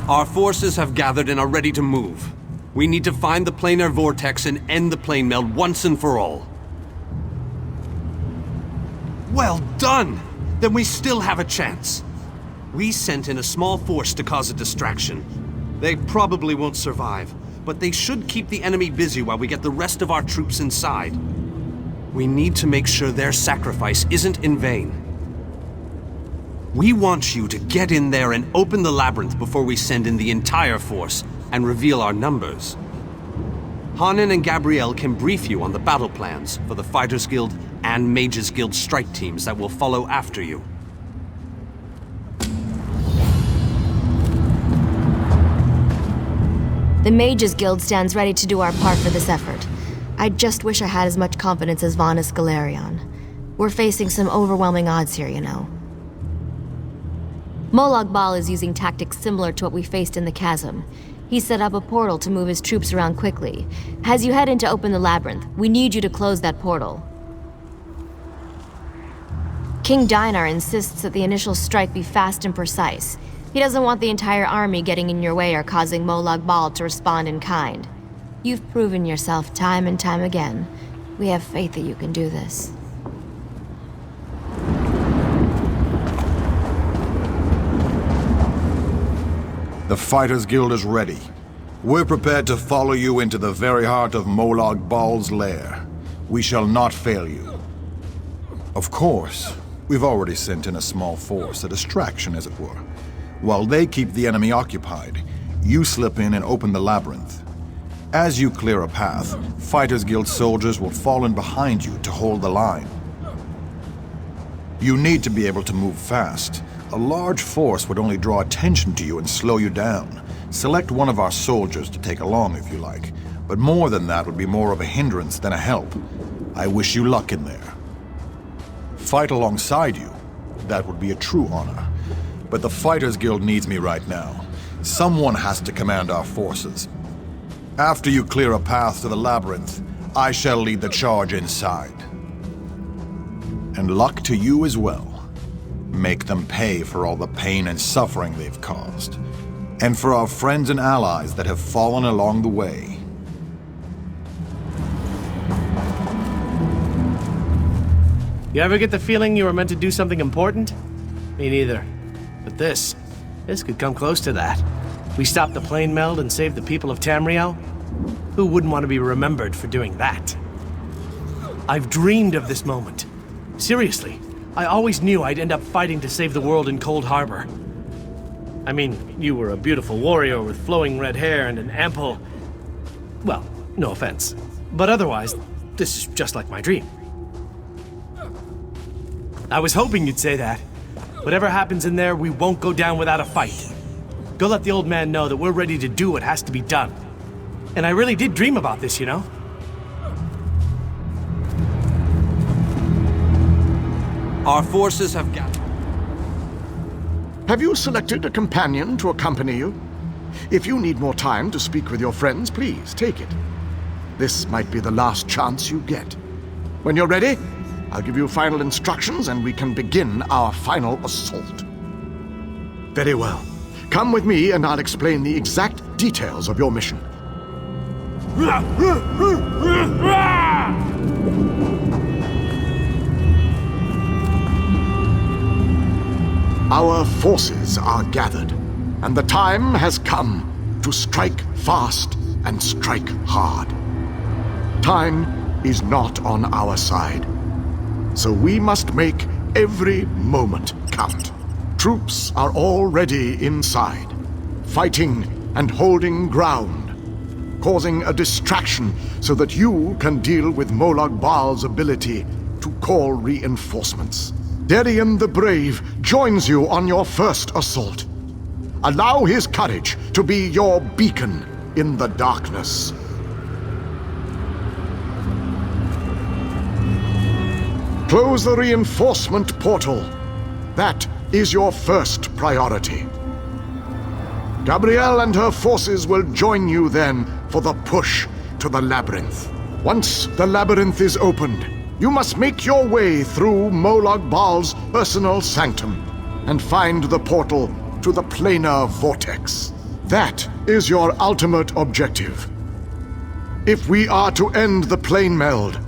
Our forces have gathered and are ready to move. We need to find the planar vortex and end the plane meld once and for all. Well done! Then we still have a chance. We sent in a small force to cause a distraction. They probably won't survive, but they should keep the enemy busy while we get the rest of our troops inside. We need to make sure their sacrifice isn't in vain. We want you to get in there and open the labyrinth before we send in the entire force and reveal our numbers. Hanan and Gabrielle can brief you on the battle plans for the Fighters Guild and Mages Guild strike teams that will follow after you. The Mages Guild stands ready to do our part for this effort. I just wish I had as much confidence as Vanus Galerion. We're facing some overwhelming odds here, you know. Molag Bal is using tactics similar to what we faced in the chasm. He set up a portal to move his troops around quickly. As you head in to open the labyrinth, we need you to close that portal. King Dinar insists that the initial strike be fast and precise. He doesn't want the entire army getting in your way or causing Molag Bal to respond in kind. You've proven yourself time and time again. We have faith that you can do this. The Fighters Guild is ready. We're prepared to follow you into the very heart of Molag Bal's lair. We shall not fail you. Of course, we've already sent in a small force, a distraction as it were. While they keep the enemy occupied, you slip in and open the labyrinth. As you clear a path, Fighters Guild soldiers will fall in behind you to hold the line. You need to be able to move fast. A large force would only draw attention to you and slow you down. Select one of our soldiers to take along if you like, but more than that would be more of a hindrance than a help. I wish you luck in there. Fight alongside you, that would be a true honor. But the Fighters Guild needs me right now. Someone has to command our forces. After you clear a path to the labyrinth, I shall lead the charge inside. And luck to you as well. Make them pay for all the pain and suffering they've caused. And for our friends and allies that have fallen along the way. You ever get the feeling you were meant to do something important? Me neither. But this could come close to that. We stopped the plane meld and saved the people of Tamriel? Who wouldn't want to be remembered for doing that? I've dreamed of this moment. Seriously. I always knew I'd end up fighting to save the world in Cold Harbor. I mean, you were a beautiful warrior with flowing red hair and an ample... Well, no offense. But otherwise, this is just like my dream. I was hoping you'd say that. Whatever happens in there, we won't go down without a fight. Go let the old man know that we're ready to do what has to be done. And I really did dream about this, you know? Our forces have gathered. Have you selected a companion to accompany you? If you need more time to speak with your friends, please take it. This might be the last chance you get. When you're ready, I'll give you final instructions and we can begin our final assault. Very well. Come with me and I'll explain the exact details of your mission. Our forces are gathered, and the time has come to strike fast and strike hard. Time is not on our side, so we must make every moment count. Troops are already inside, fighting and holding ground, causing a distraction so that you can deal with Molag Bal's ability to call reinforcements. Darian the Brave joins you on your first assault. Allow his courage to be your beacon in the darkness. Close the reinforcement portal. That is your first priority. Gabrielle and her forces will join you then for the push to the labyrinth. Once the labyrinth is opened, you must make your way through Molag Bal's personal sanctum and find the portal to the planar vortex. That is your ultimate objective. If we are to end the plane meld,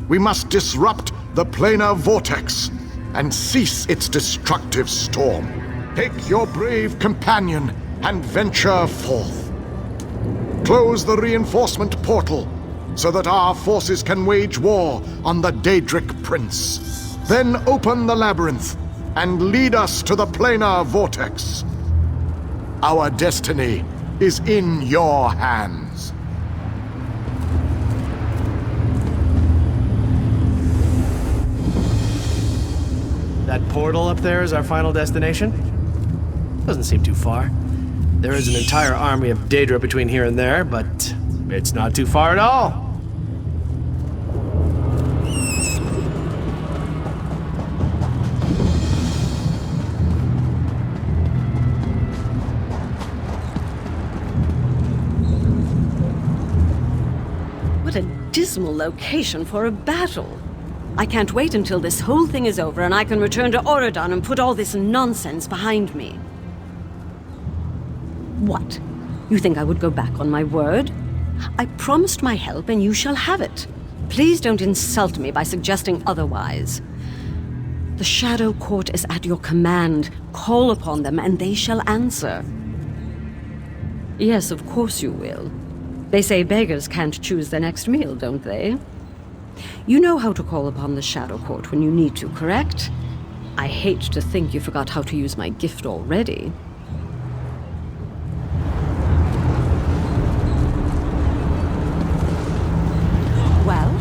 we must disrupt the planar vortex and cease its destructive storm. Take your brave companion and venture forth. Close the reinforcement portal so that our forces can wage war on the Daedric Prince. Then open the labyrinth and lead us to the planar vortex. Our destiny is in your hands. That portal up there is our final destination? Doesn't seem too far. There is an entire army of Daedra between here and there, but it's not too far at all. What a dismal location for a battle. I can't wait until this whole thing is over and I can return to Oregon and put all this nonsense behind me. What? You think I would go back on my word? I promised my help and you shall have it. Please don't insult me by suggesting otherwise. The Shadow Court is at your command. Call upon them and they shall answer. Yes, of course you will. They say beggars can't choose their next meal, don't they? You know how to call upon the Shadow Court when you need to, correct? I hate to think you forgot how to use my gift already. Well?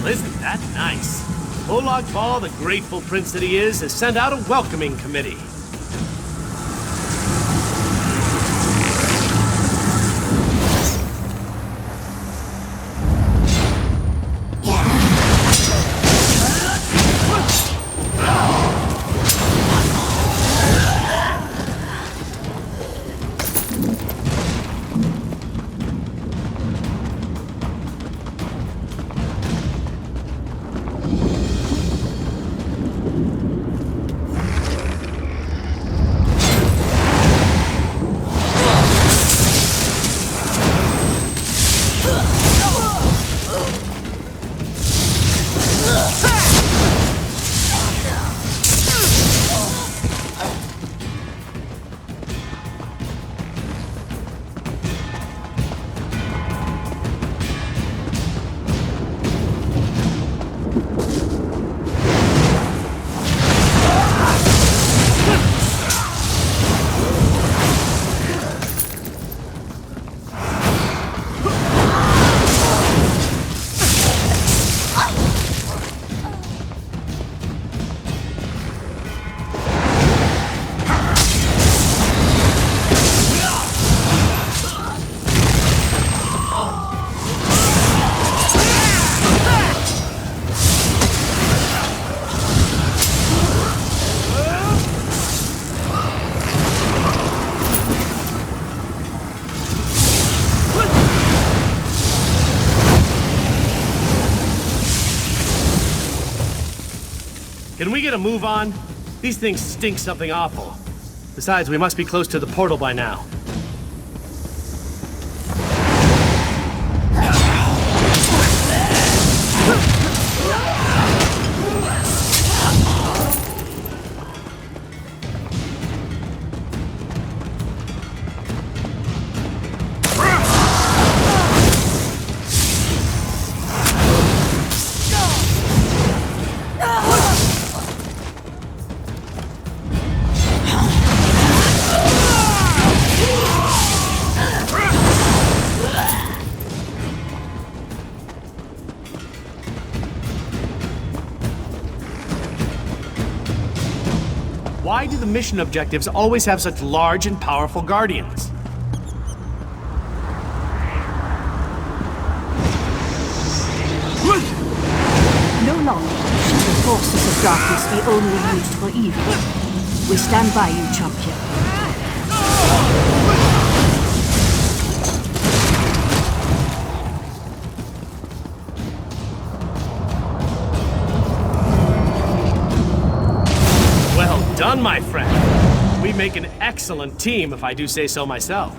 Isn't that nice? Molag Bal, the grateful prince that he is, has sent out a welcoming committee. Can we get a move on? These things stink something awful. Besides, we must be close to the portal by now. why do the mission objectives always have such large and powerful guardians? No longer shall the forces of darkness be only used for evil. We stand by you, champion. Well done, my friend. We make an excellent team, if I do say so myself.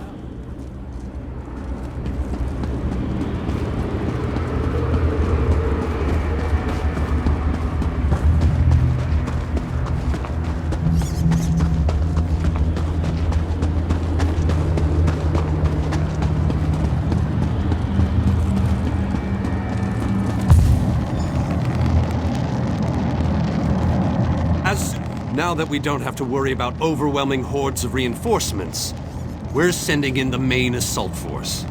Now that we don't have to worry about overwhelming hordes of reinforcements, we're sending in the main assault force.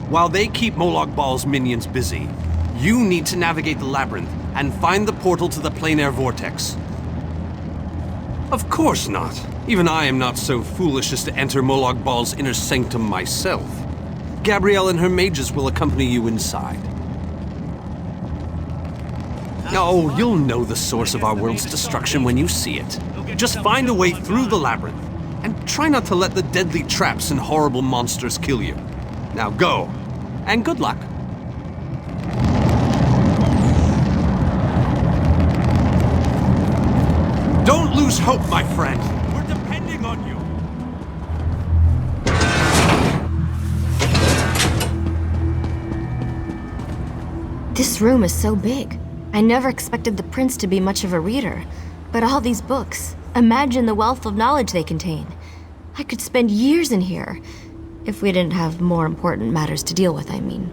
While they keep Molag Bal's minions busy, you need to navigate the labyrinth and find the portal to the plain air vortex. Of course not. Even I am not so foolish as to enter Molag Bal's inner sanctum myself. Gabrielle and her mages will accompany you inside. Oh, you'll know the source of our world's destruction when you see it. Just find a way through the labyrinth, and try not to let the deadly traps and horrible monsters kill you. Now go, and good luck. Don't lose hope, my friend. We're depending on you. This room is so big. I never expected the prince to be much of a reader. But all these books, imagine the wealth of knowledge they contain. I could spend years in here. If we didn't have more important matters to deal with, I mean.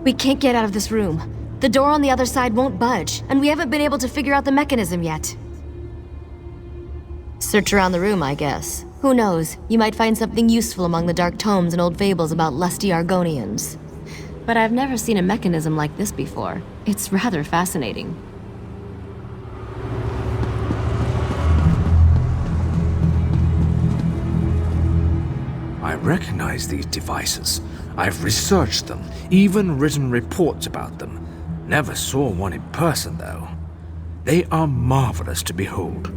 We can't get out of this room. The door on the other side won't budge, and we haven't been able to figure out the mechanism yet. Search around the room, I guess. Who knows? You might find something useful among the dark tomes and old fables about lusty Argonians. But I've never seen a mechanism like this before. It's rather fascinating. I recognize these devices. I've researched them, even written reports about them. Never saw one in person, though. They are marvelous to behold.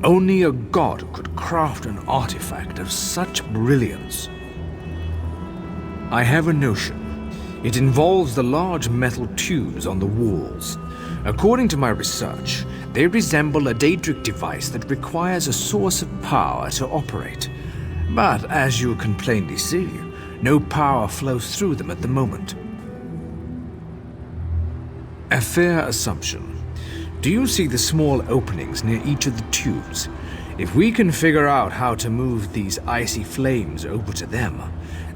Only a god could craft an artifact of such brilliance. I have a notion. It involves the large metal tubes on the walls. According to my research, they resemble a Daedric device that requires a source of power to operate. But as you can plainly see, no power flows through them at the moment. A fair assumption. Do you see the small openings near each of the tubes? If we can figure out how to move these icy flames over to them,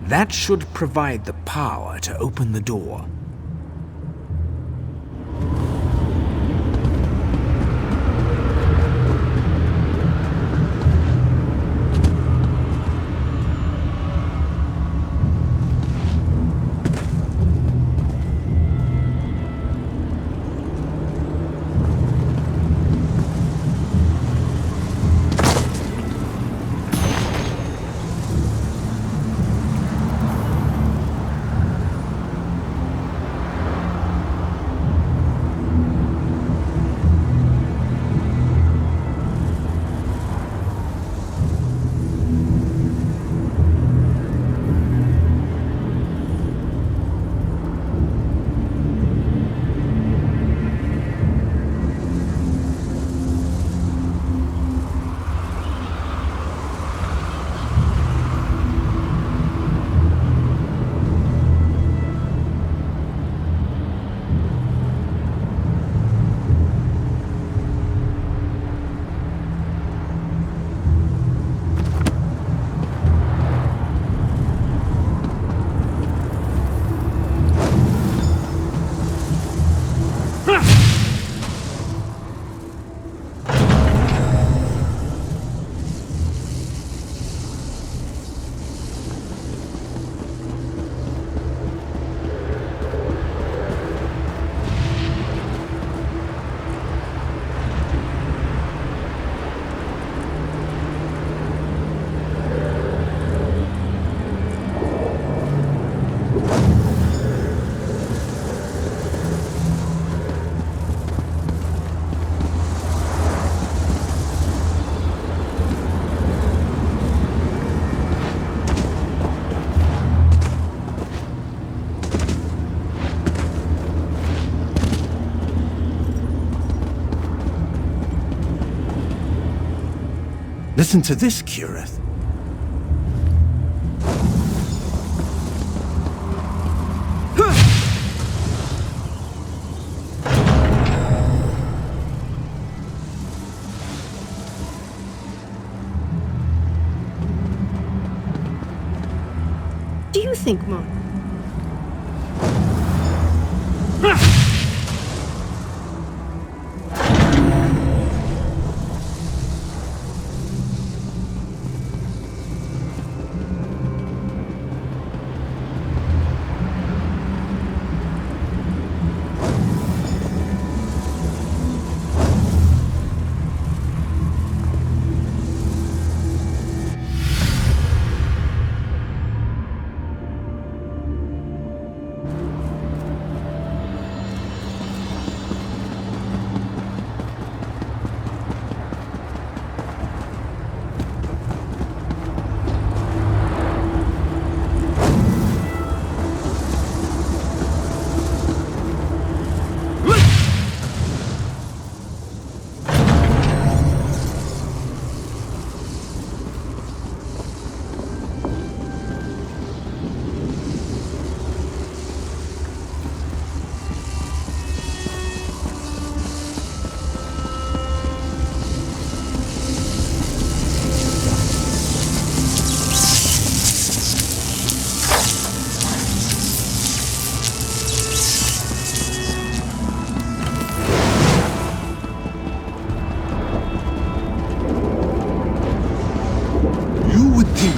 that should provide the power to open the door. Listen to this, Kirith. Do you think, Moon?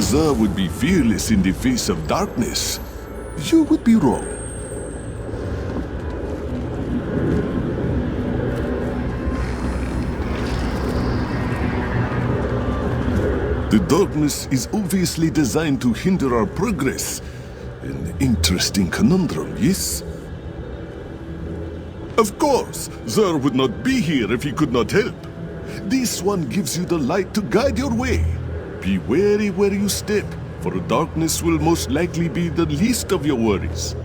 Xur would be fearless in the face of darkness. You would be wrong. The darkness is obviously designed to hinder our progress. An interesting conundrum, yes? Of course, Xur would not be here if he could not help. This one gives you the light to guide your way. Be wary where you step, for darkness will most likely be the least of your worries.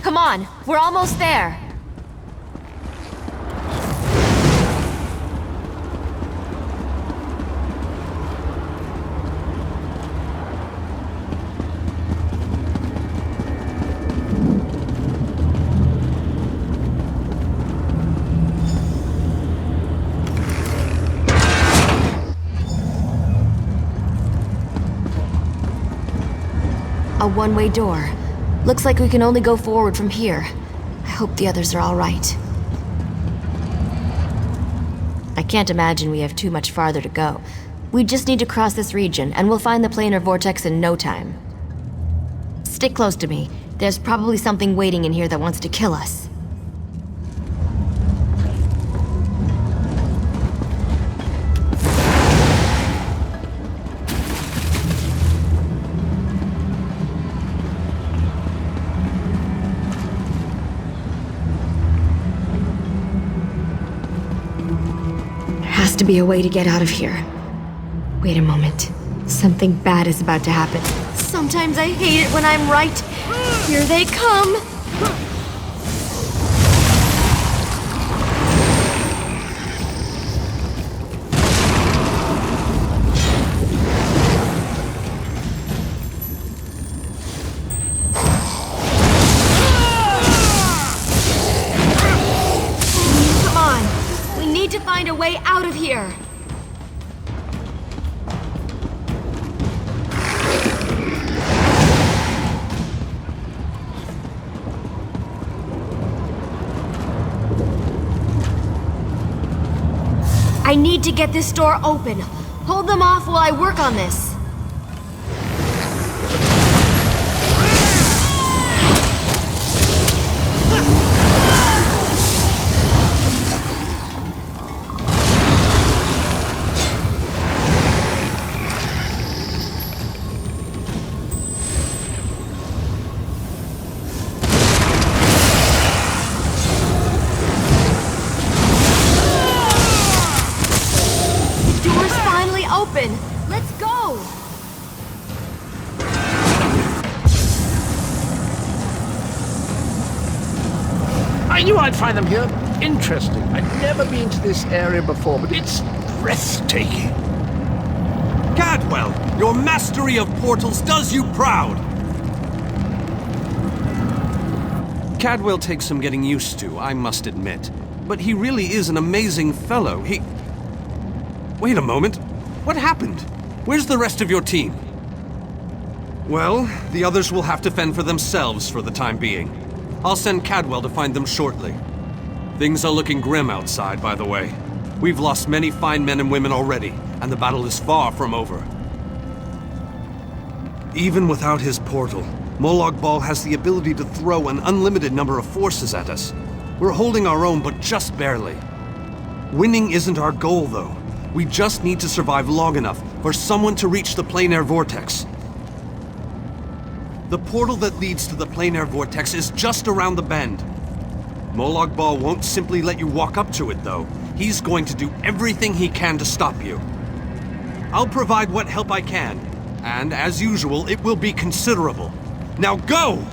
Come on, we're almost there. A one-way door. Looks like we can only go forward from here. I hope the others are all right. I can't imagine we have too much farther to go. We just need to cross this region, and we'll find the planar vortex in no time. Stick close to me. There's probably something waiting in here that wants to kill us. To be a way to get out of here. Wait a moment. Something bad is about to happen. Sometimes I hate it when I'm right. Here they come! Come on! We need to find a way out of here! need to get this door open. Hold them off while I work on this. Open. Let's go! I knew I'd find them here interesting. I've never been to this area before, but it's breathtaking. Cadwell, your mastery of portals does you proud! Cadwell takes some getting used to, I must admit. But he really is an amazing fellow. Wait a moment. What happened? Where's the rest of your team? Well, the others will have to fend for themselves for the time being. I'll send Cadwell to find them shortly. Things are looking grim outside, by the way. We've lost many fine men and women already, and the battle is far from over. Even without his portal, Molag Bal has the ability to throw an unlimited number of forces at us. We're holding our own, but just barely. Winning isn't our goal, though. We just need to survive long enough for someone to reach the plein air vortex. The portal that leads to the plein air vortex is just around the bend. Molag Bal won't simply let you walk up to it, though. He's going to do everything he can to stop you. I'll provide what help I can, and as usual, it will be considerable. Now go!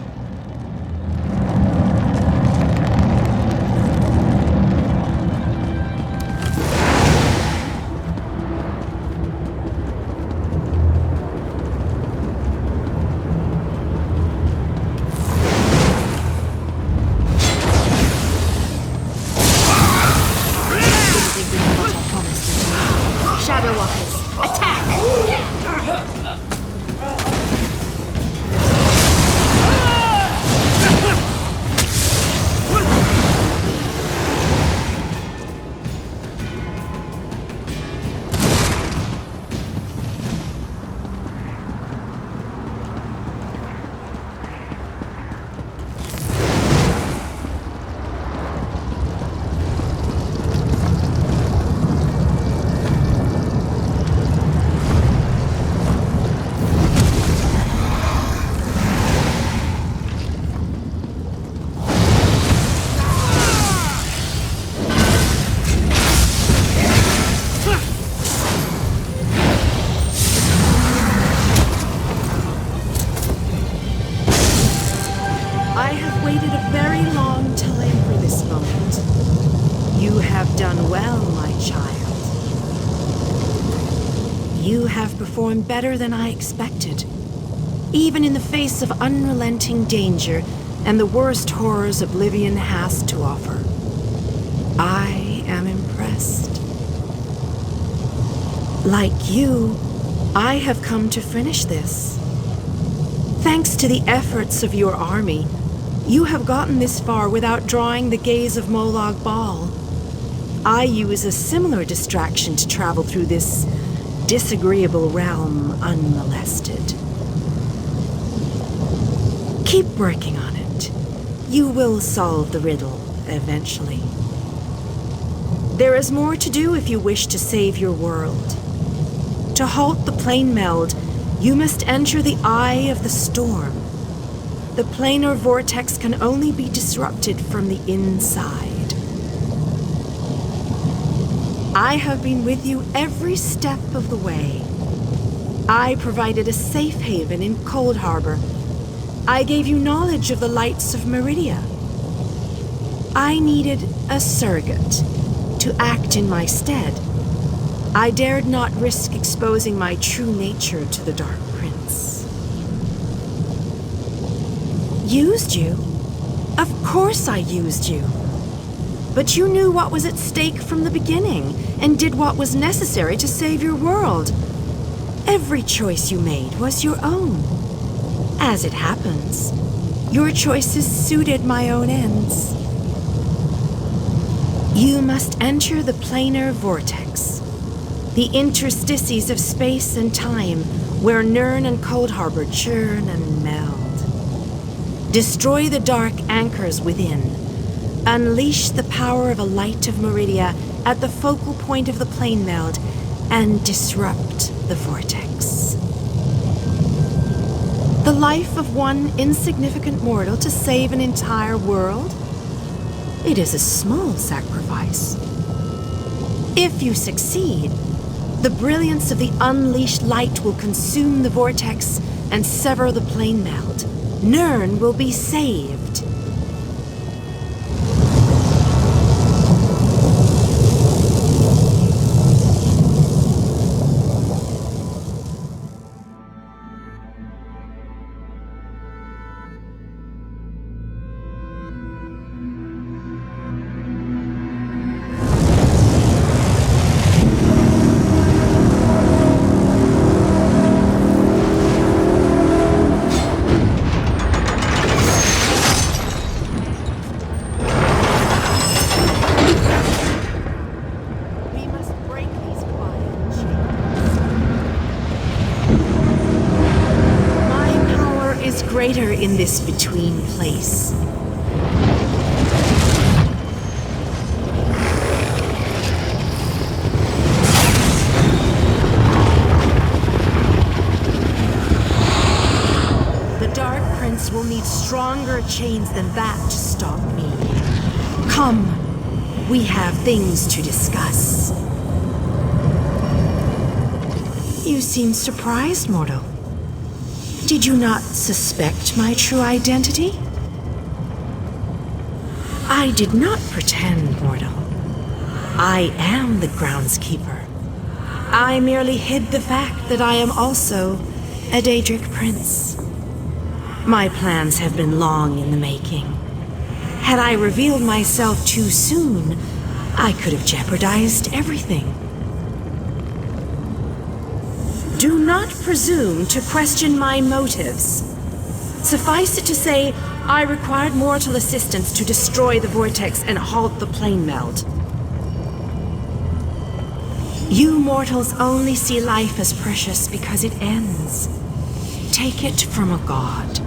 Performed better than I expected. Even in the face of unrelenting danger and the worst horrors Oblivion has to offer. I am impressed. Like you, I have come to finish this. Thanks to the efforts of your army, you have gotten this far without drawing the gaze of Molag Bal. I use a similar distraction to travel through this disagreeable realm unmolested. Keep working on it. You will solve the riddle eventually. There is more to do if you wish to save your world. To halt the plane meld, you must enter the eye of the storm. The planar vortex can only be disrupted from the inside. I have been with you every step of the way. I provided a safe haven in Cold Harbor. I gave you knowledge of the lights of Meridia. I needed a surrogate to act in my stead. I dared not risk exposing my true nature to the Dark Prince. Used you? Of course I used you. But you knew what was at stake from the beginning, and did what was necessary to save your world. Every choice you made was your own. As it happens, your choices suited my own ends. You must enter the planar vortex. The interstices of space and time, where Nirn and Cold Harbor churn and meld. Destroy the dark anchors within. Unleash the power of a light of Meridia at the focal point of the plane meld, and disrupt the vortex. The life of one insignificant mortal to save an entire world? It is a small sacrifice. If you succeed, the brilliance of the unleashed light will consume the vortex and sever the plane meld. Nirn will be saved. Greater in this between place. The Dark Prince will need stronger chains than that to stop me. Come, we have things to discuss. You seem surprised, mortal. Did you not suspect my true identity? I did not pretend, mortal. I am the groundskeeper. I merely hid the fact that I am also a Daedric prince. My plans have been long in the making. Had I revealed myself too soon, I could have jeopardized everything. Do not presume to question my motives. Suffice it to say, I required mortal assistance to destroy the vortex and halt the plane meld. You mortals only see life as precious because it ends. Take it from a god.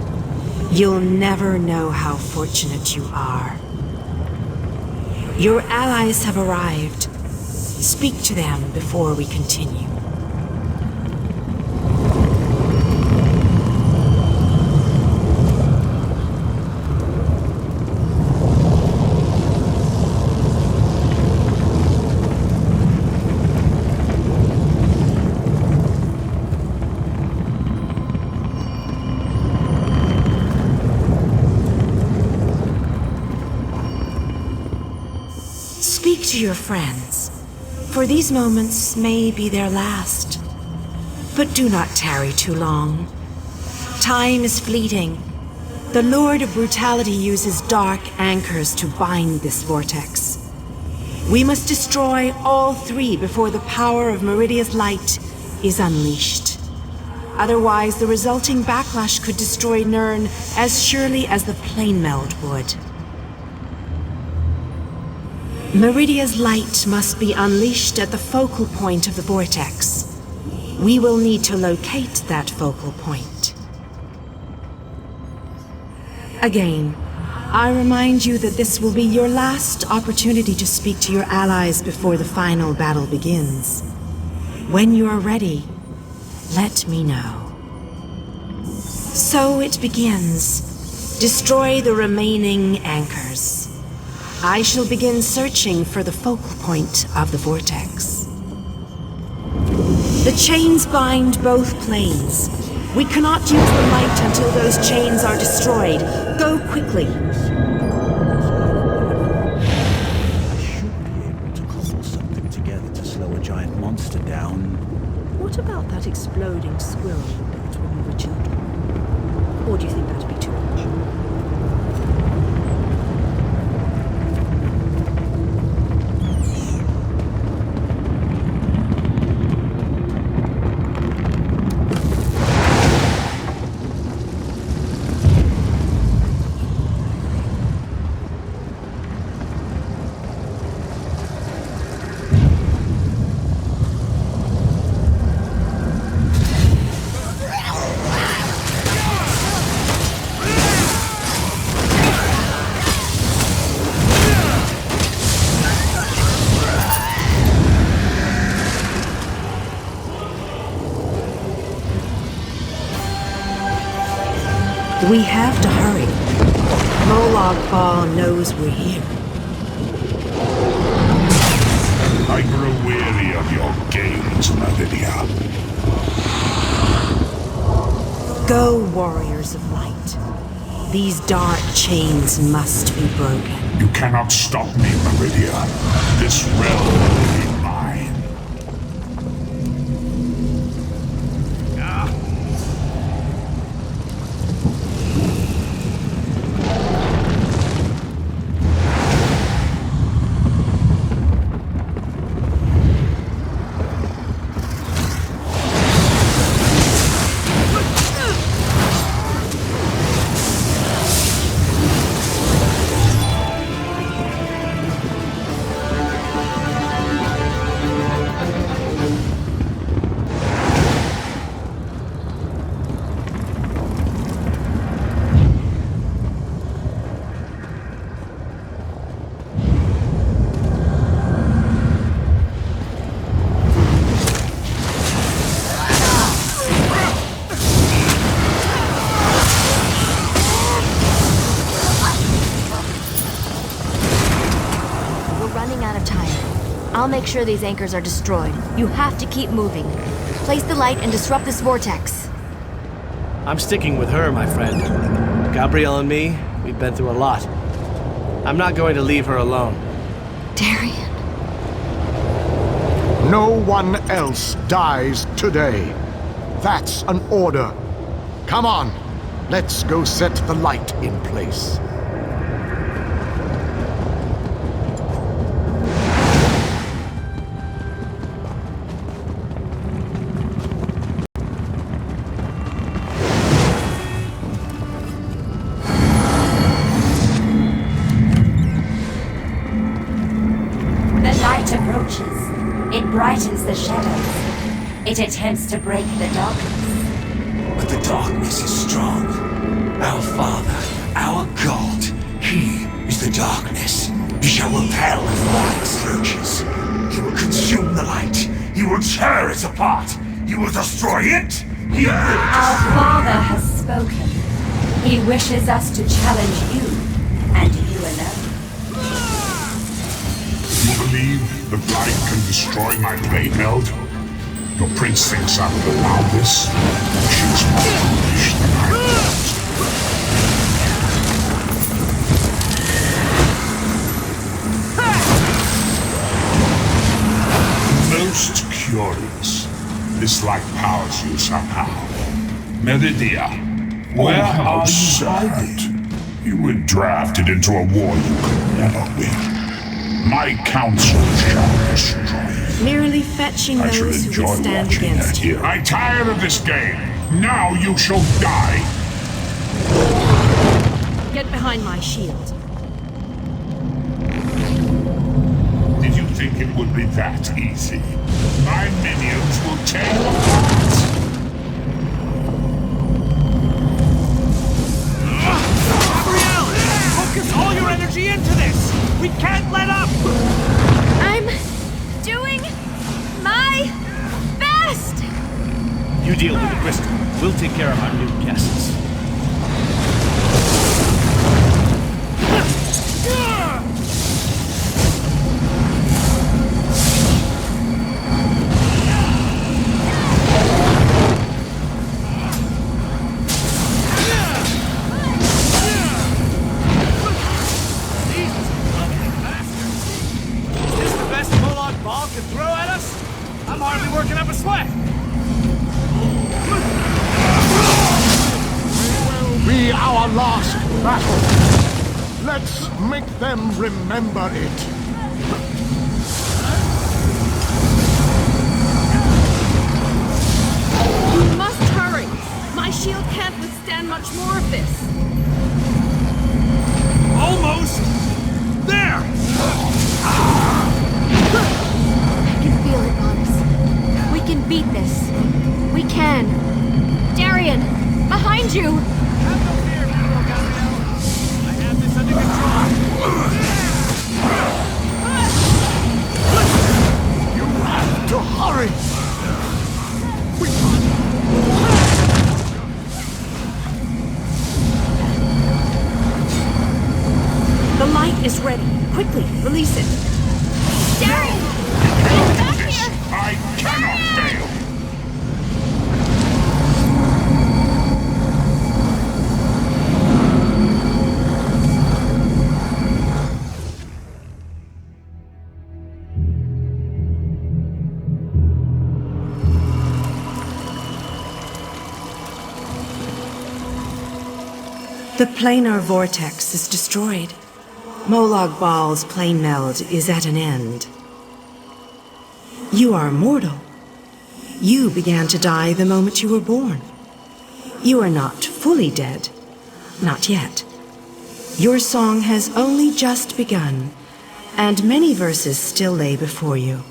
You'll never know how fortunate you are. Your allies have arrived. Speak to them before we continue. Speak to your friends, for these moments may be their last. But do not tarry too long. Time is fleeting. The Lord of Brutality uses dark anchors to bind this vortex. We must destroy all three before the power of Meridia's light is unleashed. Otherwise, the resulting backlash could destroy Nirn as surely as the plane meld would. Meridia's light must be unleashed at the focal point of the vortex. We will need to locate that focal point. Again, I remind you that this will be your last opportunity to speak to your allies before the final battle begins. When you are ready, let me know. So it begins. Destroy the remaining anchors. I shall begin searching for the focal point of the vortex. The chains bind both planes. We cannot use the light until those chains are destroyed. Go quickly. Should be able to cobble something together to slow a giant monster down. What about that exploding squirrel you built when we were children? Or do you think that'd be too much? We have to hurry. Molag Bal knows we're here. I grow weary of your games, Meridia. Go, warriors of light. These dark chains must be broken. You cannot stop me, Meridia. This realm will be mine. I'll make sure these anchors are destroyed. You have to keep moving. Place the light and disrupt this vortex. I'm sticking with her, my friend. Gabrielle and me, we've been through a lot. I'm not going to leave her alone. Darian. No one else dies today. That's an order. Come on, let's go set the light in place. It brightens the shadows. It attempts to break the darkness. But the darkness is strong. Our Father, our God, He is the darkness. He shall repel as light approaches. He will consume the light. He will tear it apart. He will destroy it. He will Our Father has spoken. He wishes us to challenge you, and you alone. You believe the light can destroy my blade meld? Your prince thinks I would allow this? She is more foolish than I thought. Most curious. This light powers you somehow. Meridia, where are you hiding? You were drafted into a war you could never win. My counsel shall destroy you. Merely fetching I shall those who enjoy would stand watching against that you. here. I'm tired of this game. Now you shall die. Get behind my shield. Did you think it would be that easy? My minions will tear you apart. Focus all your energy into this! We can't let up! I'm doing my best! You deal with the crystal. We'll take care of our new guests. Be our last battle. Let's make them remember it. You must hurry. My shield can't withstand much more of this. Almost! There! I can feel it, Boris. We can beat this. We can. Darian, behind you! Have no fear, General Gabrielle. I have this under control. You have to hurry. The planar vortex is destroyed. Molag Bal's plane meld is at an end. You are mortal. You began to die the moment you were born. You are not fully dead. Not yet. Your song has only just begun, and many verses still lay before you.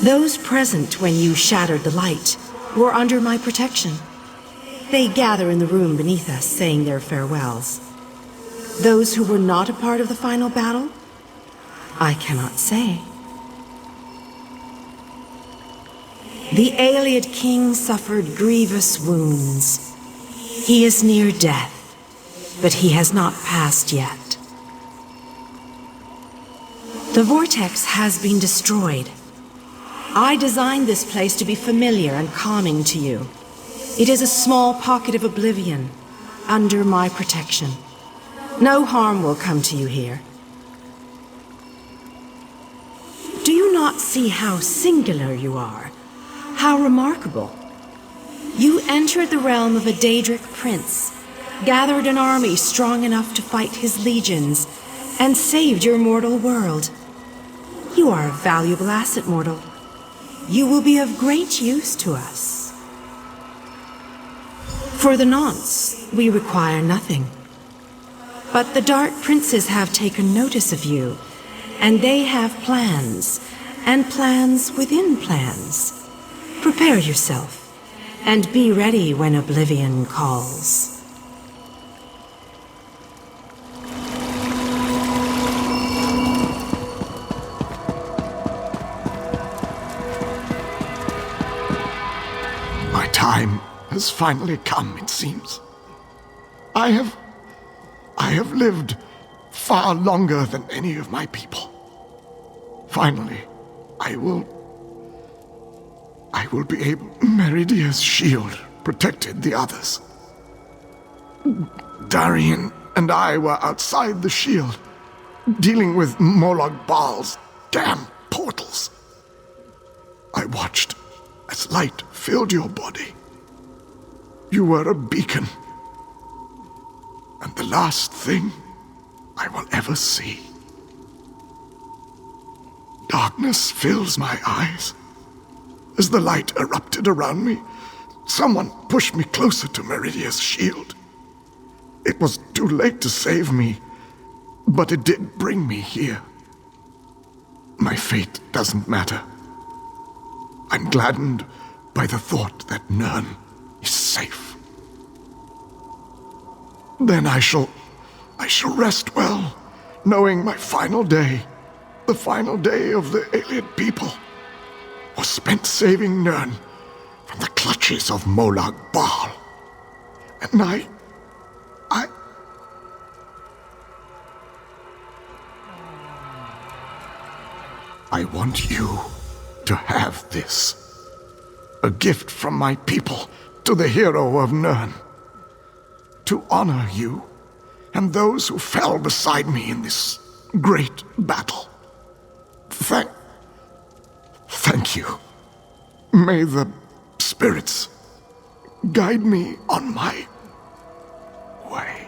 Those present when you shattered the light were under my protection. They gather in the room beneath us, saying their farewells. Those who were not a part of the final battle, I cannot say. The Ayleid king suffered grievous wounds. He is near death, but he has not passed yet. The vortex has been destroyed. I designed this place to be familiar and calming to you. It is a small pocket of oblivion, under my protection. No harm will come to you here. Do you not see how singular you are? How remarkable? You entered the realm of a Daedric prince, gathered an army strong enough to fight his legions, and saved your mortal world. You are a valuable asset, mortal. You will be of great use to us. For the nonce, we require nothing. But the Dark Princes have taken notice of you, and they have plans, and plans within plans. Prepare yourself, and be ready when oblivion calls. My time has finally come, it seems. I have lived far longer than any of my people. Finally, I will be able... Meridia's shield protected the others. Darian and I were outside the shield, dealing with Molag Bal's damn portals. I watched as light filled your body. You were a beacon. And the last thing I will ever see. Darkness fills my eyes. As the light erupted around me, someone pushed me closer to Meridia's shield. It was too late to save me, but it did bring me here. My fate doesn't matter. I'm gladdened by the thought that Nirn is safe. Then I shall rest well, knowing my final day, the final day of the Ayleid people, was spent saving Nirn from the clutches of Molag Bal. And I want you to have this. A gift from my people to the hero of Nirn. To honor you and those who fell beside me in this great battle. Thank you. May the spirits guide me on my way.